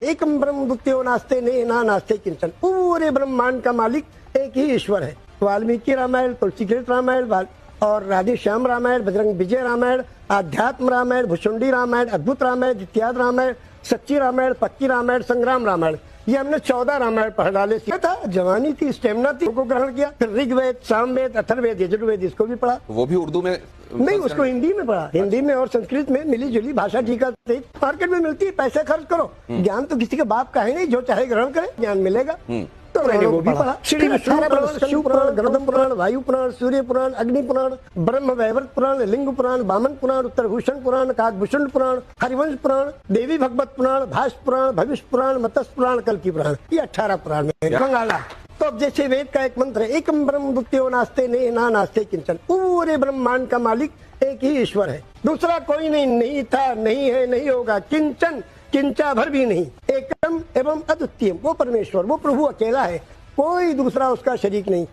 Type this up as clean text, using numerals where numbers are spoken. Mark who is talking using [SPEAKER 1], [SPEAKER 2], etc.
[SPEAKER 1] एकम ब्रह्म द्वितीयो नास्ते ने ना नास्ते किंचन। पूरे ब्रह्मांड का मालिक एक ही ईश्वर है। वाल्मीकि रामायण, तुलसीकृत रामायण और राधे श्याम रामायण, बजरंग विजय रामायण, आध्यात्म रामायण, भुषुंडी रामायण, अद्भुत रामायण, इत्यादि रामायण, सच्ची रामायण, पक्की रामायण, संग्राम रामायण, ये हमने 14 रामायण पढ़ डाले। था जवानी थी, स्टेमिना थी, को ग्रहण किया। फिर ऋग्वेद, सामवेद, अथर्ववेद, यजुर्वेद, इसको भी पढ़ा।
[SPEAKER 2] वो भी उर्दू में?
[SPEAKER 1] नहीं, उसको हिंदी में पढ़ा। हिंदी में और संस्कृत में मिली जुली भाषा ठीक है। मार्केट में मिलती है, पैसे खर्च करो। ज्ञान तो किसी के बाप का है नहीं, जो चाहे ग्रहण करे, ज्ञान मिलेगा। तो मैंने वो भी पढ़ा। श्री विष्णु पुराण, शिव पुराण, गरुड़ पुराण, वायु पुराण, सूर्य पुराण, अग्नि पुराण, ब्रह्म वैवर्त पुराण, लिंग पुराण, वामन पुराण, उत्तरभूषण पुराण, काकभूषण पुराण, हरिवंश पुराण, देवी भगवत पुराण, भाष्य पुराण, भविष्य पुराण, मत्स्य पुराण, कल्कि पुराण, ये 18 पुराण में बंगाला। तो अब जैसे वेद का एक मंत्र है, एकम ब्रह्म द्वितीयो नास्ते ने ना नास्ते किंचन। पूरे ब्रह्मांड का मालिक एक ही ईश्वर है, दूसरा कोई नहीं, नहीं था, नहीं है, नहीं होगा। किंचन, किंचा भर भी नहीं। एकम एवं अद्वितीय, वो परमेश्वर, वो प्रभु अकेला है, कोई दूसरा उसका शरीक नहीं।